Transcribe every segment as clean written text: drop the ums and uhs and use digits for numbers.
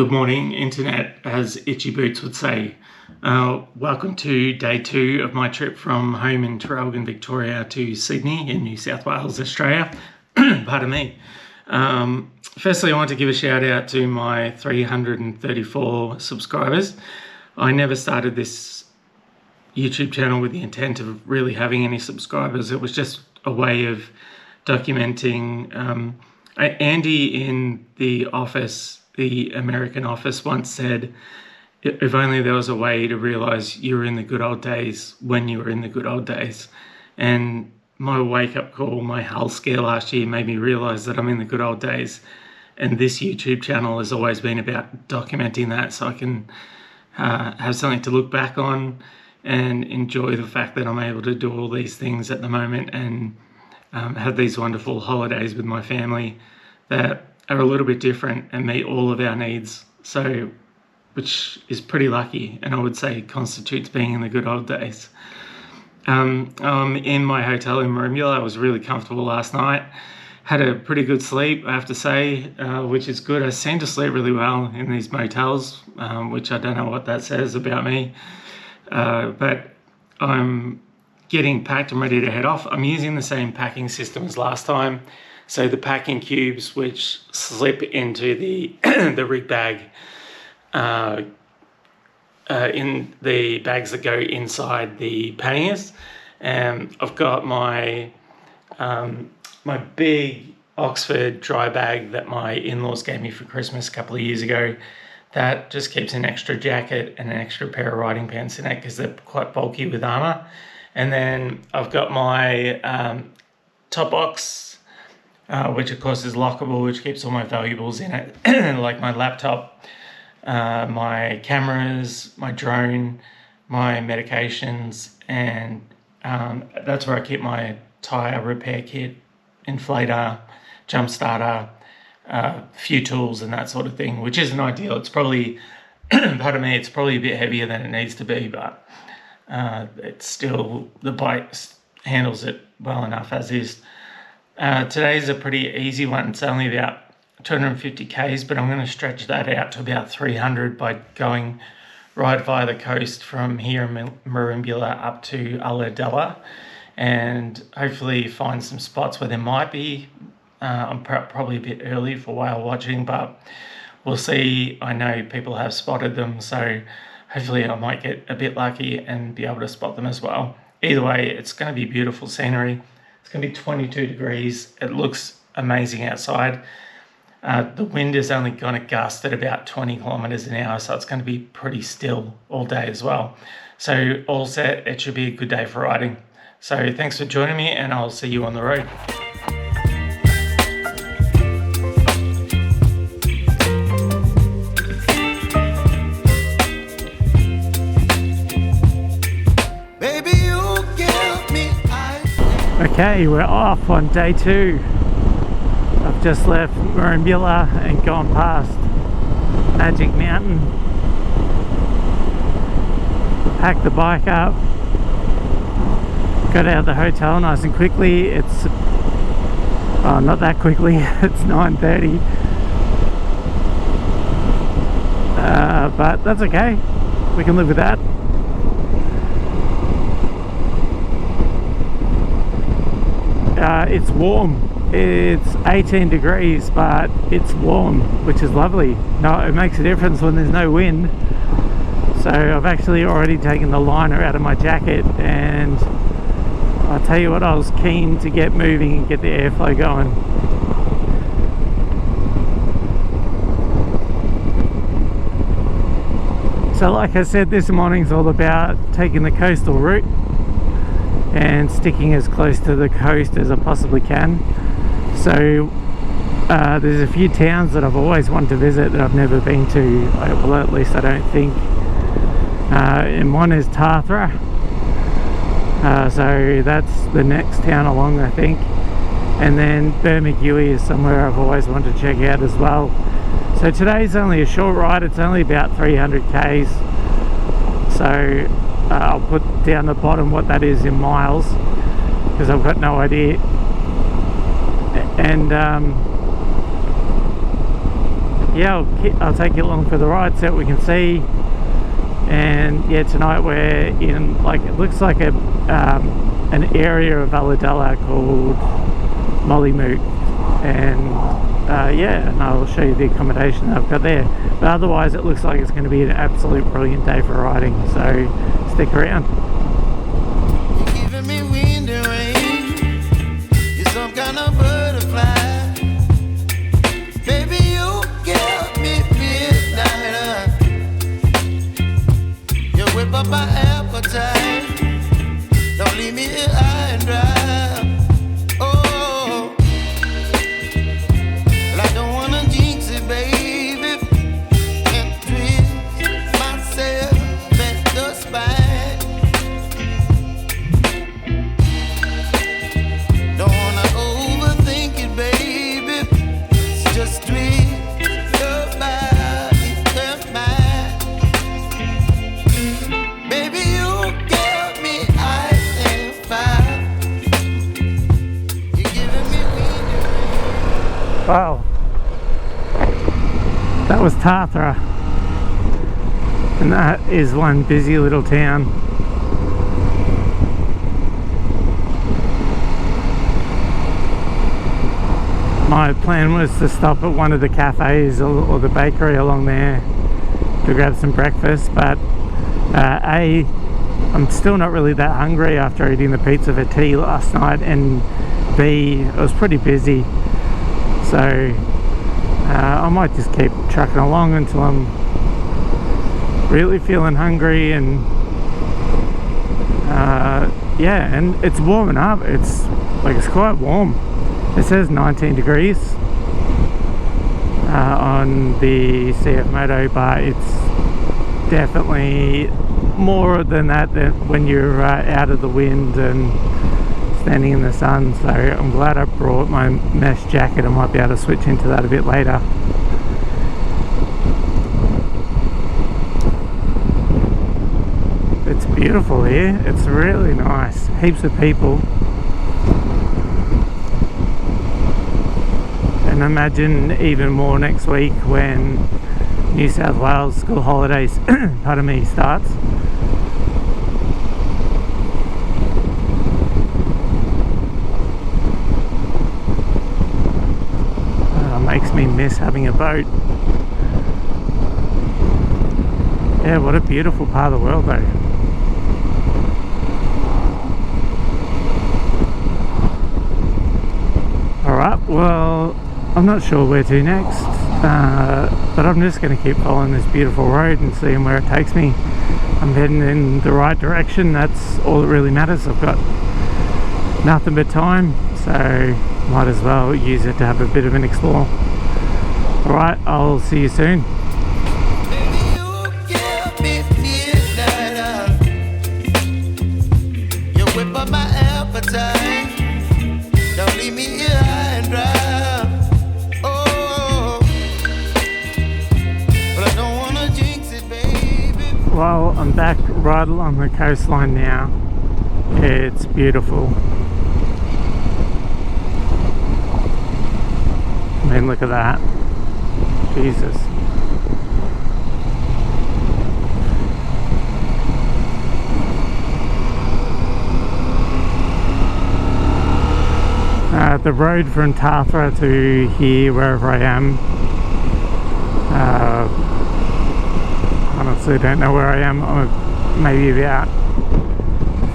Good morning, Internet, as Itchy Boots would say. Welcome to day 2 of my trip from home in Traralgon, Victoria to Sydney in New South Wales, Australia. Pardon me. Firstly, I want to give a shout out to my 334 subscribers. I never started this YouTube channel with the intent of really having any subscribers. It was just a way of documenting. Andy in the office, the American office, once said, if only there was a way to realize you were in the good old days when you were in the good old days. And my wake-up call, my Hull scare last year made me realize that I'm in the good old days. And this YouTube channel has always been about documenting that, so I can have something to look back on and enjoy the fact that I'm able to do all these things at the moment and have these wonderful holidays with my family that are a little bit different and meet all of our needs. So, which is pretty lucky, and I would say constitutes being in the good old days. I'm in my hotel in Merimbula. I was really comfortable last night. Had a pretty good sleep, I have to say, which is good. I seem to sleep really well in these motels, which I don't know what that says about me. But I'm getting packed and ready to head off. I'm using the same packing system as last time. So the packing cubes, which slip into the the rig bag, in the bags that go inside the panniers. And I've got my my big Oxford dry bag that my in-laws gave me for Christmas a couple of years ago. That just keeps an extra jacket and an extra pair of riding pants in it because they're quite bulky with armour. And then I've got my top box, which of course is lockable, which keeps all my valuables in it, like my laptop, my cameras, my drone, my medications, and that's where I keep my tyre repair kit, inflator, jump starter, few tools and that sort of thing, which isn't ideal. It's probably, pardon me, it's probably a bit heavier than it needs to be, but it's still, the bike handles it well enough as is. Today's a pretty easy one. It's only about 250 k's, but I'm going to stretch that out to about 300 by going right via the coast from here in Merimbula up to Ulladulla, and hopefully find some spots where there might be. I'm probably a bit early for whale watching, but we'll see. I know people have spotted them, so hopefully I might get a bit lucky and be able to spot them as well. Either way, it's going to be beautiful scenery. It's going to be 22 degrees. It looks amazing outside. The wind is only going to gust at about 20 kilometers an hour, so it's going to be pretty still all day as well. So all set, it should be a good day for riding. So thanks for joining me, and I'll see you on the road. Okay, we're off on day 2. I've just left Merimbula and gone past Magic Mountain. Packed the bike up. Got out of the hotel nice and quickly. It's not that quickly. It's 9:30. But that's okay. We can live with that. It's warm. It's 18 degrees, but it's warm, which is lovely. No, it makes a difference when there's no wind. So I've actually already taken the liner out of my jacket, and I'll tell you what, I was keen to get moving and get the airflow going. So like I said, this morning's all about taking the coastal route and sticking as close to the coast as I possibly can. So there's a few towns that I've always wanted to visit that I've never been to, well, at least I don't think. And one is Tathra, so that's the next town along, I think. And then Bermagui is somewhere I've always wanted to check out as well. So today's only a short ride. It's only about 300 k's, so I'll put down the bottom what that is in miles, because I've got no idea. And yeah, I'll take you along for the ride, see what we can see. And yeah, tonight we're in, like, it looks like an area of Ulladulla called Mollymook, and yeah, and I'll show you the accommodation that I've got there. But otherwise it looks like it's going to be an absolute brilliant day for riding, so stick around. You're giving me wind and rain, you're some kind of butterfly, baby, you give me midnight, you whip up my appetite, don't leave me here high and dry. Wow, that was Tathra, and that is one busy little town. My plan was to stop at one of the cafes or the bakery along there to grab some breakfast, but A, I'm still not really that hungry after eating the pizza for tea last night, and B, it was pretty busy. So I might just keep trucking along until I'm really feeling hungry. And yeah, and it's warming up. It's quite warm. It says 19 degrees on the CFMOTO, but it's definitely more than that when you're out of the wind and standing in the sun. So I'm glad I brought my mesh jacket. I might be able to switch into that a bit later. It's beautiful here. It's really nice. Heaps of people. And imagine even more next week when New South Wales school holidays pardon me, starts. Makes me miss having a boat. Yeah, what a beautiful part of the world though. Alright, well, I'm not sure where to next, but I'm just going to keep following this beautiful road and seeing where it takes me. I'm heading in the right direction, that's all that really matters. I've got nothing but time, so might as well use it to have a bit of an explore. Alright, I'll see you soon. Well, I'm back right along the coastline now. It's beautiful. I mean, look at that. Jesus. The road from Tathra to here, wherever I am, honestly don't know where I am. I'm maybe about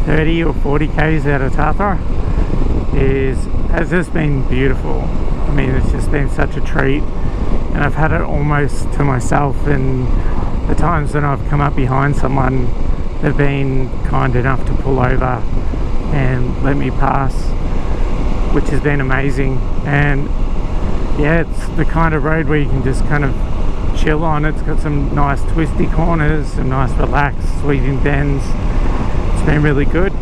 30 or 40 k's out of Tathra. Has just been beautiful. I mean, it's just been such a treat, and I've had it almost to myself. And the times when I've come up behind someone, they've been kind enough to pull over and let me pass, which has been amazing. And yeah, it's the kind of road where you can just kind of chill on. It's got some nice twisty corners, some nice relaxed sweeping bends. It's been really good.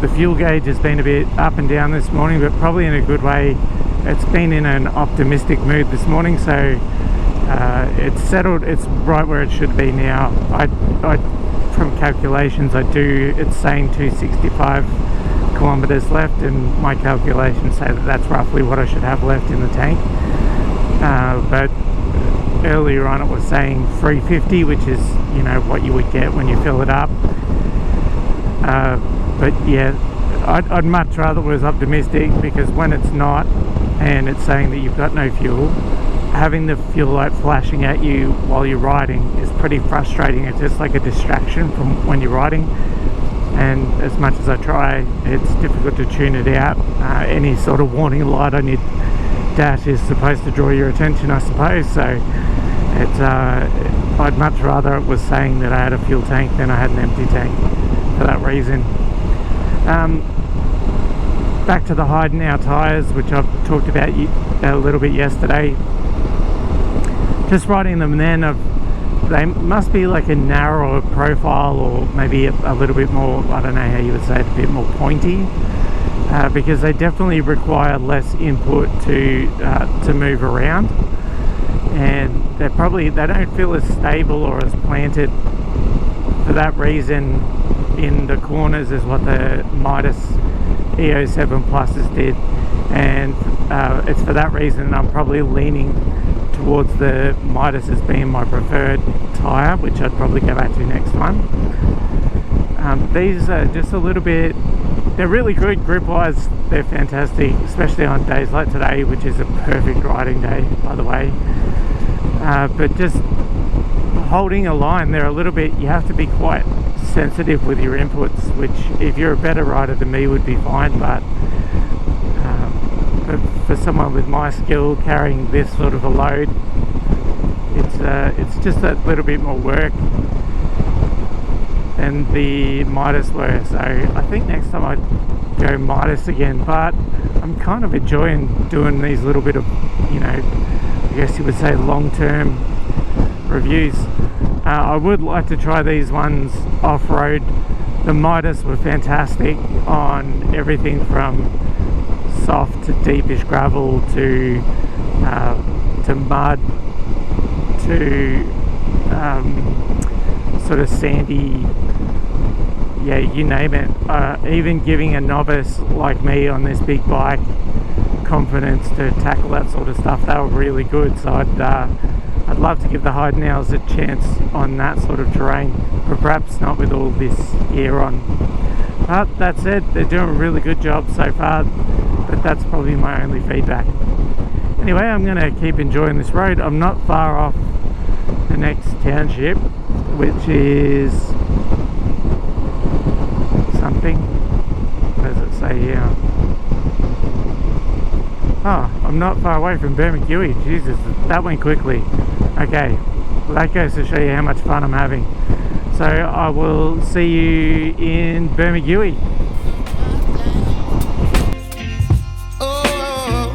The fuel gauge has been a bit up and down this morning, but probably in a good way. It's been in an optimistic mood this morning, so it's settled. It's right where it should be now. From calculations it's saying 265 kilometers left, and my calculations say that that's roughly what I should have left in the tank. but earlier on it was saying 350, which is, you know, what you would get when you fill it up. But yeah, I'd much rather it was optimistic, because when it's not and it's saying that you've got no fuel, having the fuel light flashing at you while you're riding is pretty frustrating. It's just like a distraction from when you're riding, and as much as I try, it's difficult to tune it out. Any sort of warning light on your dash is supposed to draw your attention, I suppose, so it's I'd much rather it was saying that I had a fuel tank than I had an empty tank, for that reason. Back to the hide in our tyres, which I've talked about a little bit yesterday. Just riding them then, they must be like a narrower profile, or maybe a little bit more, I don't know how you would say it, a bit more pointy, because they definitely require less input to move around, and they don't feel as stable or as planted for that reason in the corners as what the Midas EO7 Pluses did, and it's for that reason I'm probably leaning towards the Midas as being my preferred tyre, which I'd probably go back to next time. These are just a little bit, they're really good grip wise, they're fantastic, especially on days like today, which is a perfect riding day, by the way. But just holding a line, they're a little bit, you have to be quite sensitive with your inputs, which if you're a better rider than me would be fine, but for someone with my skill carrying this sort of a load, it's just a little bit more work than the Midas were. So I think next time I'd go Midas again, but I'm kind of enjoying doing these little bit of, you know, I guess you would say long-term reviews. I would like to try these ones off-road. The Midas were fantastic on everything from soft to deepish gravel to mud to sort of sandy, yeah, you name it. Even giving a novice like me on this big bike confidence to tackle that sort of stuff, they were really good. So I'd love to give the hide nails a chance on that sort of terrain, but perhaps not with all this gear on. But that said, they're doing a really good job so far, but that's probably my only feedback. Anyway, I'm going to keep enjoying this road. I'm not far off the next township, which is something, what does it say here? Oh, I'm not far away from Bermagui. Jesus, that went quickly. Okay, well, that goes to show you how much fun I'm having. So I will see you in Bermagui. Oh,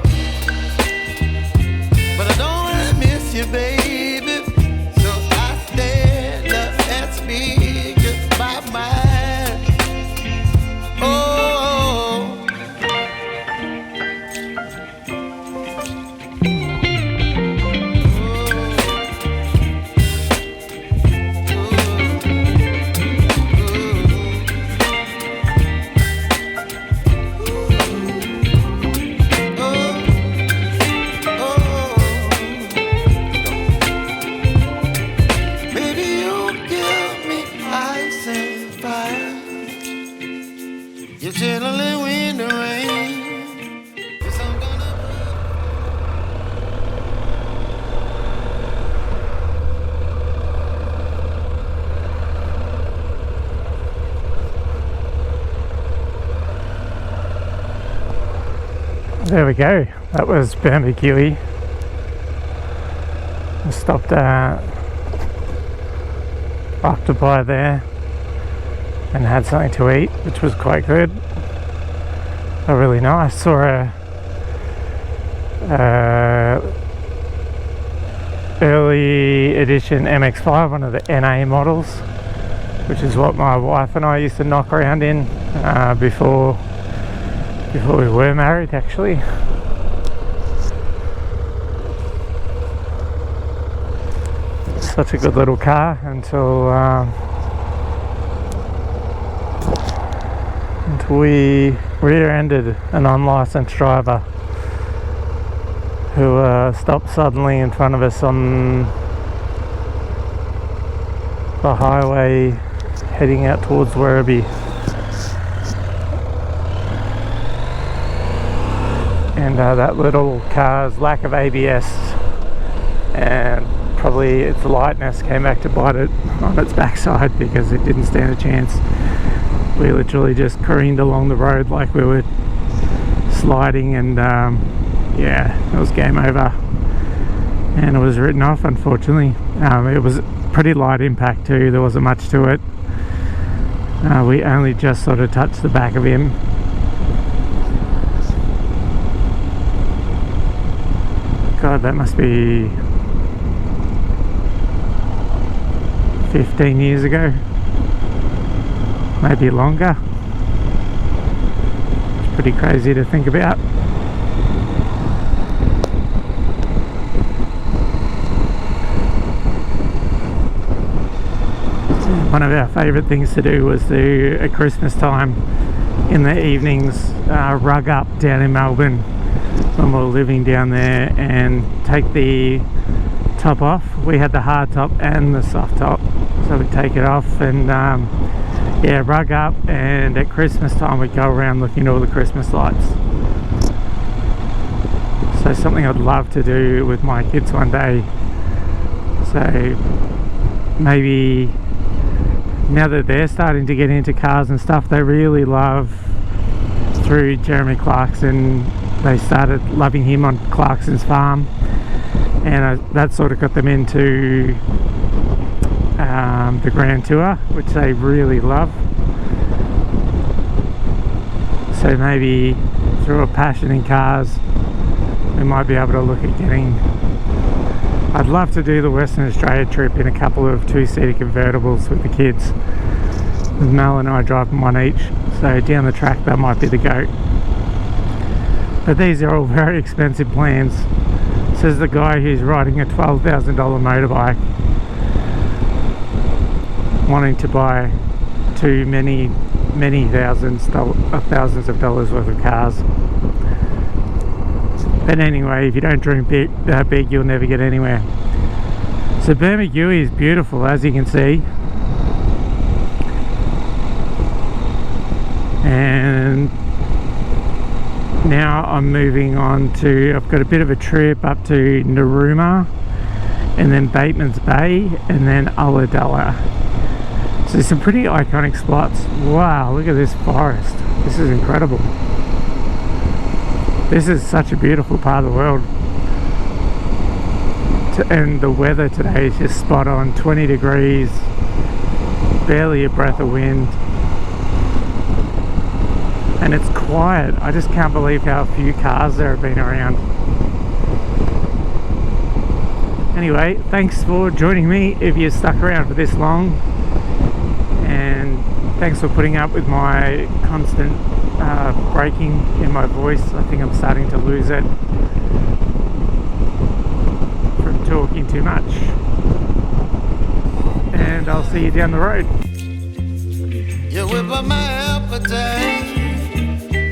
but I don't want to miss you, baby. So I stand up and speak my mind. Oh. You're chilling when the rain. Yes, I'm gonna. There we go. That was Bermagui. I stopped at Octopi there and had something to eat, which was quite good. Really nice. Saw a early edition MX-5, one of the NA models, which is what my wife and I used to knock around in before we were married, actually. Such a good little car until we rear-ended an unlicensed driver who stopped suddenly in front of us on the highway heading out towards Werribee. And that little car's lack of ABS and probably its lightness came back to bite it on its backside, because it didn't stand a chance. We literally just careened along the road like we were sliding, and yeah, it was game over, and it was written off, unfortunately. It was pretty light impact too, there wasn't much to it. We only just sort of touched the back of him. God, that must be 15 years ago, maybe longer. It's pretty crazy to think about. One of our favourite things to do was to, at Christmas time in the evenings, rug up down in Melbourne when we were living down there and take the top off. We had the hard top and the soft top, so we'd take it off and yeah, rug up, and at Christmas time we'd go around looking at all the Christmas lights. So something I'd love to do with my kids one day. So maybe now that they're starting to get into cars and stuff, they really love, through Jeremy Clarkson, they started loving him on Clarkson's farm, and that sort of got them into the Grand Tour, which they really love. So maybe through a passion in cars, we might be able to look at getting, I'd love to do the Western Australia trip in a couple of two-seater convertibles with the kids, with Mel and I driving one each. So down the track that might be the go. But these are all very expensive plans, says the guy who's riding a $12,000 motorbike, wanting to buy too many thousands of dollars worth of cars. But anyway, if you don't dream big, you'll never get anywhere. So Bermagui is beautiful, as you can see. And now I'm moving on to, I've got a bit of a trip up to Narooma, and then Batemans Bay, and then Ulladulla. So some pretty iconic spots. Wow, look at this forest. This is incredible. This is such a beautiful part of the world. And the weather today is just spot on, 20 degrees, barely a breath of wind. And it's quiet. I just can't believe how few cars there have been around. Anyway, thanks for joining me if you stuck around for this long. And thanks for putting up with my constant breaking in my voice. I think I'm starting to lose it from talking too much. And I'll see you down the road. You whip up my appetite.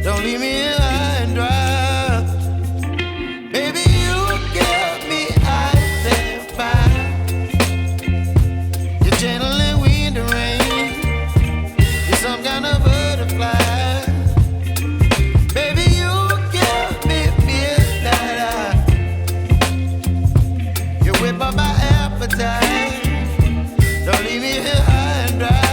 Don't leave me here high and dry. Baby, you get me ice and fire. You're channeling wind and rain. You're some kind of butterfly. Baby, you give me midnight. You whip up my appetite. Don't leave me here high and dry.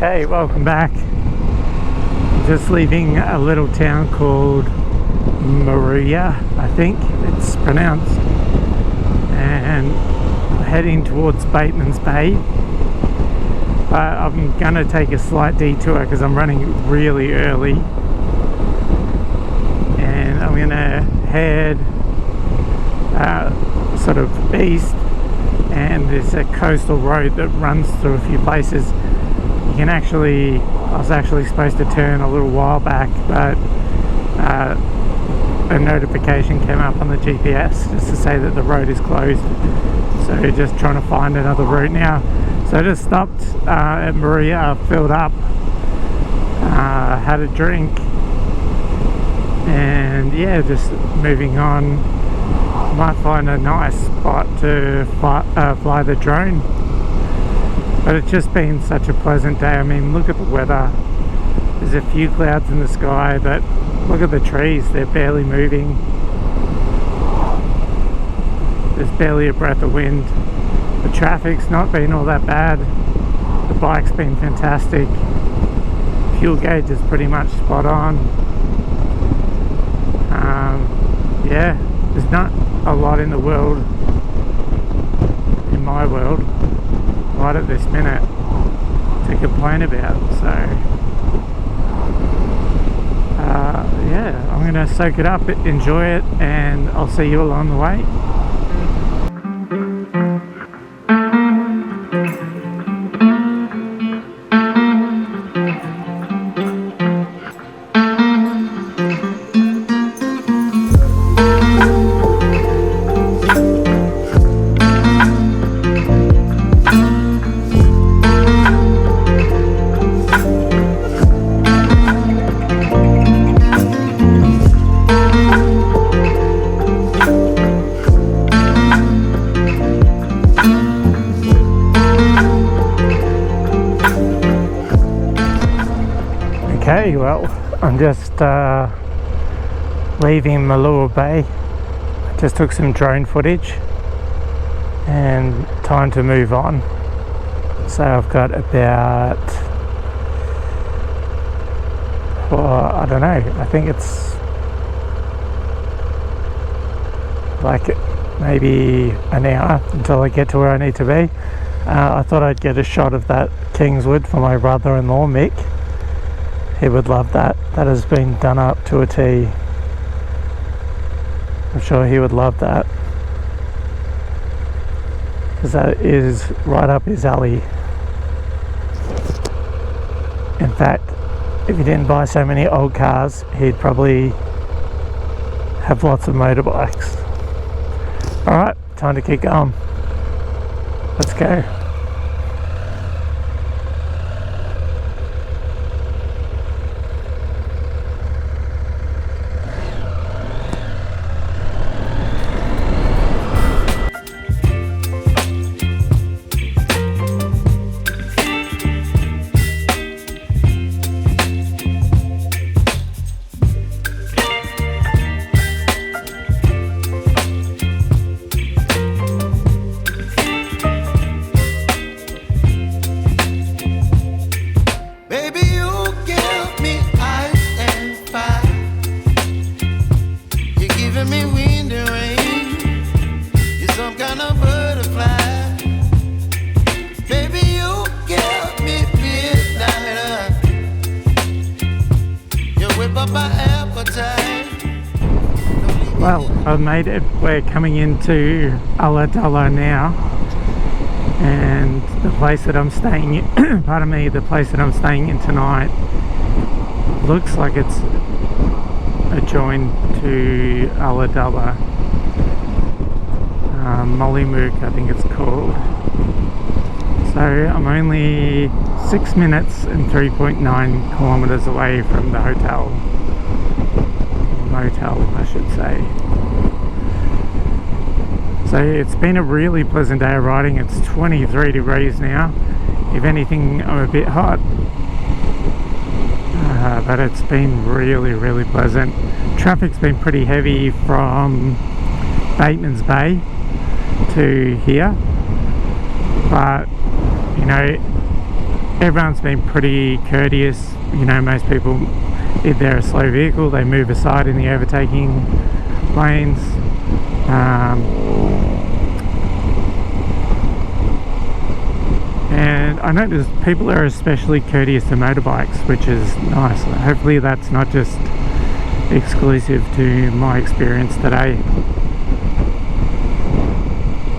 Okay, welcome back. I'm just leaving a little town called Maria, I think it's pronounced, and heading towards Batemans Bay. I'm gonna take a slight detour because I'm running really early, and I'm gonna head sort of east, and there's a coastal road that runs through a few places. You can actually, I was actually supposed to turn a little while back, but a notification came up on the GPS just to say that the road is closed. So just trying to find another route now. So I just stopped at Maria, filled up, had a drink, and yeah, just moving on. Might find a nice spot to fly the drone. But it's just been such a pleasant day. I mean, look at the weather. There's a few clouds in the sky, but look at the trees, they're barely moving. There's barely a breath of wind. The traffic's not been all that bad. The bike's been fantastic. Fuel gauge is pretty much spot on. Yeah, there's not a lot in the world, in my world, right at this minute to complain about. So yeah, I'm gonna soak it up, enjoy it, and I'll see you along the way. Okay, well, I'm just leaving Merimbula Bay. I just took some drone footage and time to move on. So I've got about, well, I don't know, I think it's like maybe an hour until I get to where I need to be. I thought I'd get a shot of that Kingswood for my brother-in-law Mick. He would love that. That has been done up to a T. I'm sure he would love that, because that is right up his alley. In fact, if he didn't buy so many old cars, he'd probably have lots of motorbikes. Alright, time to keep going. Let's go. Well, I've made it. We're coming into Ulladulla now, and the place that I'm staying in, pardon me, the place that I'm staying in tonight looks like it's adjoined to Ulladulla. Mollymook, I think it's called. So I'm only 6 minutes and 3.9 kilometers away from the hotel. Motel, I should say. So it's been a really pleasant day of riding. It's 23 degrees now. If anything, I'm a bit hot, but it's been really pleasant. Traffic's been pretty heavy from Batemans Bay to here, but you know, everyone's been pretty courteous. You know, most people, if they're a slow vehicle, they move aside in the overtaking lanes. And I notice people are especially courteous to motorbikes, which is nice. Hopefully that's not just exclusive to my experience today.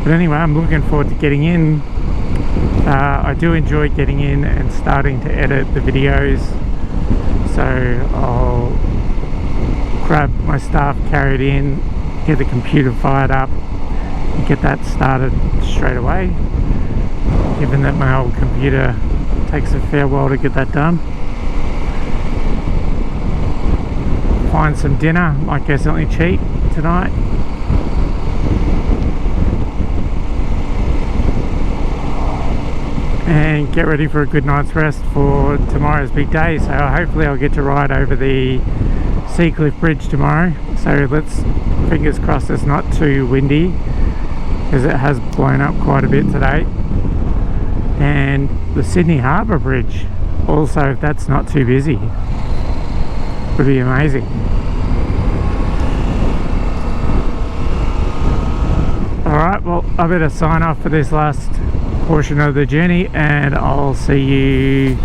But anyway, I'm looking forward to getting in. I do enjoy getting in and starting to edit the videos, so I'll grab my stuff, carry it in, get the computer fired up, and get that started straight away, given that my old computer takes a fair while to get that done. Find some dinner, might go something cheap tonight. And get ready for a good night's rest for tomorrow's big day. So hopefully I'll get to ride over the Seacliff Bridge tomorrow. So let's, fingers crossed it's not too windy, because it has blown up quite a bit today. And the Sydney Harbour Bridge also, if that's not too busy, would be amazing. Alright, well I better sign off for this last portion of the journey, and I'll see you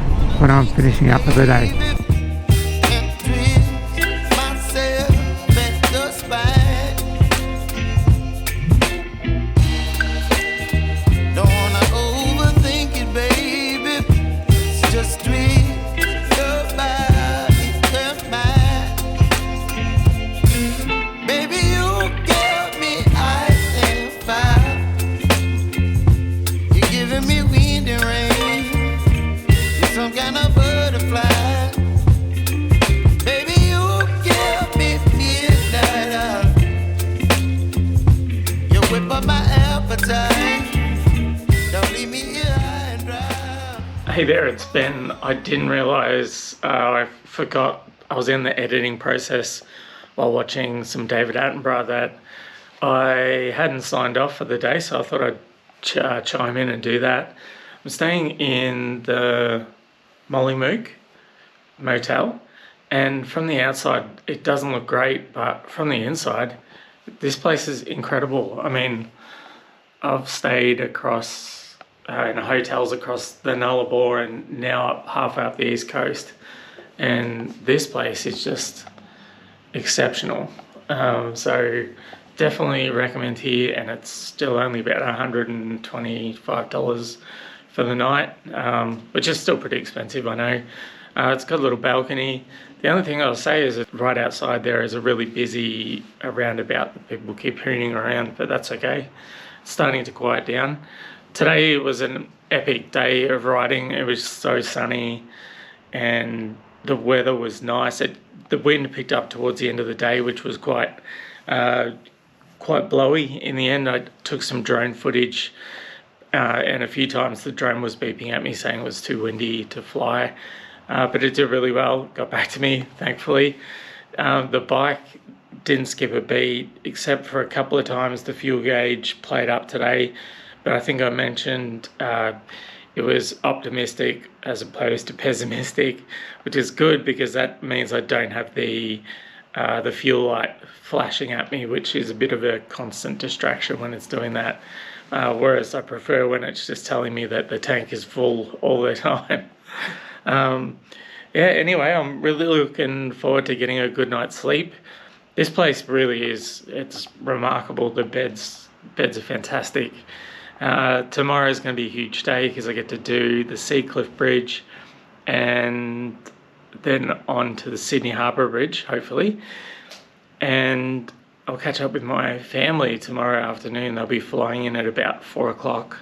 when I'm finishing up for the day. Hey there, it's Ben. I didn't realise I forgot I was in the editing process while watching some David Attenborough that I hadn't signed off for the day, so I thought I'd chime in and do that. I'm staying in the Mollymook motel, and from the outside it doesn't look great, but from the inside this place is incredible. I mean, I've stayed across in hotels across the Nullarbor and now up halfway up the east coast, and this place is just exceptional. So definitely recommend here, and it's still only about $125 for the night, which is still pretty expensive, I know. It's got a little balcony. The only thing I'll say is that right outside there is a really busy roundabout that people keep hooning around, but that's okay. It's starting to quiet down. Today was an epic day of riding. It was so sunny and the weather was nice. The wind picked up towards the end of the day, which was quite blowy. In the end, I took some drone footage, and a few times the drone was beeping at me saying it was too windy to fly, but it did really well. Got back to me, thankfully. The bike didn't skip a beat, except for a couple of times the fuel gauge played up today. But I think I mentioned it was optimistic as opposed to pessimistic, which is good because that means I don't have the fuel light flashing at me, which is a bit of a constant distraction when it's doing that. Whereas I prefer when it's just telling me that the tank is full all the time. Anyway, I'm really looking forward to getting a good night's sleep. This place really it's remarkable. The beds are fantastic. Tomorrow's going to be a huge day because I get to do the Seacliff Bridge and then on to the Sydney Harbour Bridge, hopefully. And I'll catch up with my family tomorrow afternoon. They'll be flying in at about 4 o'clock,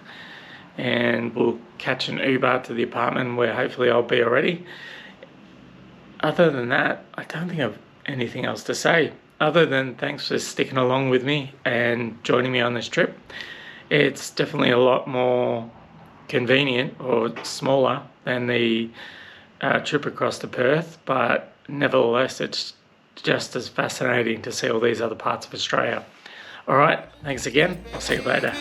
and we'll catch an Uber to the apartment where hopefully I'll be already. Other than that, I don't think I've anything else to say, other than thanks for sticking along with me and joining me on this trip. It's definitely a lot more convenient or smaller than the trip across to Perth, but nevertheless it's just as fascinating to see all these other parts of Australia. All right, thanks again. I'll see you later.